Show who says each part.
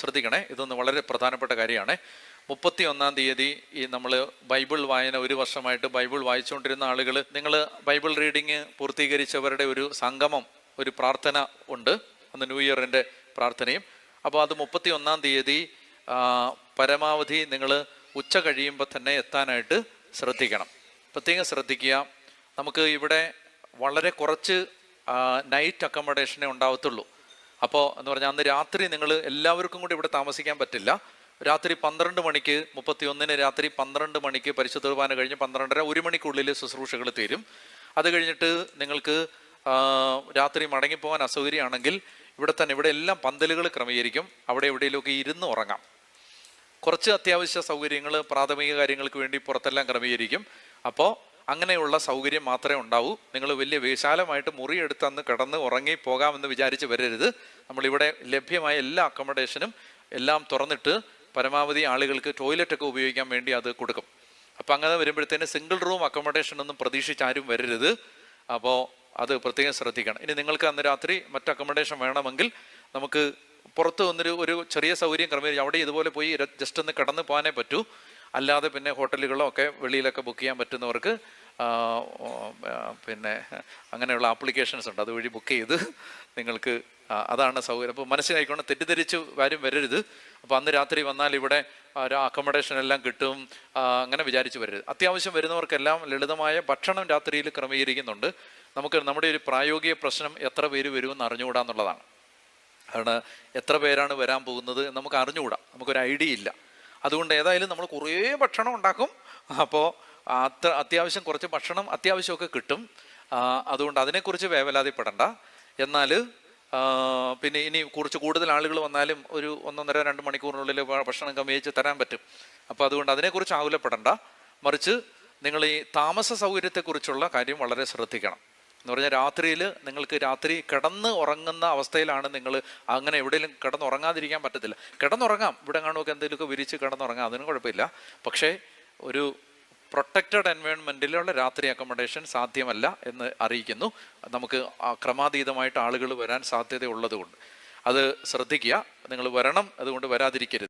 Speaker 1: ശ്രദ്ധിക്കണേ, ഇതൊന്ന് വളരെ പ്രധാനപ്പെട്ട കാര്യമാണ്. 31-ാം തീയതി ഈ നമ്മൾ ബൈബിൾ വായന 1 വർഷമായിട്ട് ബൈബിൾ വായിച്ചുകൊണ്ടിരുന്ന ആളുകൾ, നിങ്ങൾ ബൈബിൾ റീഡിങ് പൂർത്തീകരിച്ചവരുടെ ഒരു സംഗമം, ഒരു പ്രാർത്ഥന ഉണ്ട്, അന്ന് ന്യൂ ഇയറിൻ്റെ പ്രാർത്ഥനയും. അപ്പോൾ അത് 31-ാം തീയതി പരമാവധി നിങ്ങൾ ഉച്ച കഴിയുമ്പോൾ തന്നെ എത്താനായിട്ട് ശ്രദ്ധിക്കണം. പ്രത്യേകം ശ്രദ്ധിക്കുക. നമുക്ക് ഇവിടെ വളരെ കുറച്ച് നൈറ്റ് അക്കോമഡേഷനേ ഉണ്ടാവത്തുള്ളൂ. അപ്പോൾ എന്ന് പറഞ്ഞാൽ അന്ന് രാത്രി നിങ്ങൾ എല്ലാവർക്കും കൂടി ഇവിടെ താമസിക്കാൻ പറ്റില്ല. രാത്രി 12 മണിക്ക് 31-ന് രാത്രി 12 മണിക്ക് പരിശുദ്ധ കുർബാന കഴിഞ്ഞ് 12:30 1 മണിക്കുള്ളിൽ ശുശ്രൂഷകൾ തീരും. അത് കഴിഞ്ഞിട്ട് നിങ്ങൾക്ക് രാത്രി മടങ്ങിപ്പോകാൻ അസൗകര്യമാണെങ്കിൽ ഇവിടെ എല്ലാം പന്തലുകൾ ക്രമീകരിക്കും. അവിടെ എവിടെയെങ്കിലുമൊക്കെ ഇരുന്ന് ഉറങ്ങാം. കുറച്ച് അത്യാവശ്യ സൗകര്യങ്ങൾ, പ്രാഥമിക കാര്യങ്ങൾക്ക് വേണ്ടി പുറത്തെല്ലാം ക്രമീകരിക്കും. അപ്പോൾ അങ്ങനെയുള്ള സൗകര്യം മാത്രമേ ഉണ്ടാവൂ. നിങ്ങൾ വലിയ വിശാലമായിട്ട് മുറിയെടുത്ത് അന്ന് കിടന്ന് ഉറങ്ങി പോകാമെന്ന് വിചാരിച്ച് വരരുത്. നമ്മളിവിടെ ലഭ്യമായ എല്ലാ അക്കോമഡേഷനും എല്ലാം തുറന്നിട്ട് പരമാവധി ആളുകൾക്ക് ടോയ്ലറ്റൊക്കെ ഉപയോഗിക്കാൻ വേണ്ടി അത് കൊടുക്കും. അപ്പോൾ അങ്ങനെ വരുമ്പോഴത്തേന് സിംഗിൾ റൂം അക്കോമഡേഷൻ ഒന്നും പ്രതീക്ഷിച്ചാരും വരരുത്. അപ്പോൾ അത് പ്രത്യേകം ശ്രദ്ധിക്കണം. ഇനി നിങ്ങൾക്ക് അന്ന് രാത്രി മറ്റ് അക്കോമഡേഷൻ വേണമെങ്കിൽ നമുക്ക് പുറത്ത് ഒരു ചെറിയ സൗകര്യം ക്രമീകരിച്ച് അവിടെ ഇതുപോലെ പോയി ജസ്റ്റ് ഒന്ന് കിടന്ന് പോകാനേ പറ്റൂ. അല്ലാതെ പിന്നെ ഹോട്ടലുകളോ ഒക്കെ വെളിയിലൊക്കെ ബുക്ക് ചെയ്യാൻ പറ്റുന്നവർക്ക് പിന്നെ അങ്ങനെയുള്ള ആപ്ലിക്കേഷൻസ് ഉണ്ട്, അതുവഴി ബുക്ക് ചെയ്ത് നിങ്ങൾക്ക് അതാണ് സൗകര്യം. അപ്പോൾ മനസ്സിലായിക്കൊണ്ട് തെറ്റിദ്ധരിച്ച് ആരും വരരുത്. അപ്പോൾ അന്ന് രാത്രി വന്നാൽ ഇവിടെ അക്കോമഡേഷൻ എല്ലാം കിട്ടും അങ്ങനെ വിചാരിച്ച് വരരുത്. അത്യാവശ്യം വരുന്നവർക്കെല്ലാം ലളിതമായ ഭക്ഷണം രാത്രിയിൽ ക്രമീകരിക്കുന്നുണ്ട്. നമ്മുടെ ഒരു പ്രായോഗിക പ്രശ്നം എത്ര പേര് വരുമെന്ന് അറിഞ്ഞുകൂടാന്നുള്ളതാണ്. കാരണം എത്ര പേരാണ് വരാൻ പോകുന്നത് നമുക്ക് അറിഞ്ഞുകൂടാ, നമുക്കൊരു ഐഡിയ ഇല്ല. അതുകൊണ്ട് ഏതായാലും നമ്മൾ കുറേ ഭക്ഷണം ഉണ്ടാക്കും. അപ്പോൾ അത്യാവശ്യം കുറച്ച് ഭക്ഷണം അത്യാവശ്യമൊക്കെ കിട്ടും. അതുകൊണ്ട് അതിനെക്കുറിച്ച് വേവലാതിപ്പെടണ്ട. എന്നാൽ പിന്നെ ഇനി കുറച്ച് കൂടുതൽ ആളുകൾ വന്നാലും ഒരു 1.5-2 മണിക്കൂറിനുള്ളിൽ ഭക്ഷണം ക്രമീകരിച്ച് തരാൻ പറ്റും. അപ്പോൾ അതുകൊണ്ട് അതിനെക്കുറിച്ച് ആകുലപ്പെടണ്ട. മറിച്ച് നിങ്ങൾ ഈ താമസ സൗകര്യത്തെക്കുറിച്ചുള്ള കാര്യം വളരെ ശ്രദ്ധിക്കണം. എന്ന് പറഞ്ഞാൽ രാത്രിയിൽ നിങ്ങൾക്ക് രാത്രി കിടന്ന് ഉറങ്ങുന്ന അവസ്ഥയിലാണ് നിങ്ങൾ. അങ്ങനെ എവിടെയെങ്കിലും കിടന്നുറങ്ങാതിരിക്കാൻ പറ്റത്തില്ല. കിടന്നുറങ്ങാം, ഇവിടെ കാണുമൊക്കെ എന്തെങ്കിലുമൊക്കെ വിരിച്ച് കിടന്നുറങ്ങാം, അതിനും കുഴപ്പമില്ല. പക്ഷേ ഒരു പ്രൊട്ടക്റ്റഡ് എൻവയോൺമെൻറ്റിലുള്ള രാത്രി അക്കോമഡേഷൻ സാധ്യമല്ല എന്ന് അറിയിക്കുന്നു. നമുക്ക് ക്രമാതീതമായിട്ട് ആളുകൾ വരാൻ സാധ്യതയുള്ളതുകൊണ്ട് അത് ശ്രദ്ധിക്കുക. നിങ്ങൾ വരണം, അതുകൊണ്ട് വരാതിരിക്കരുത്.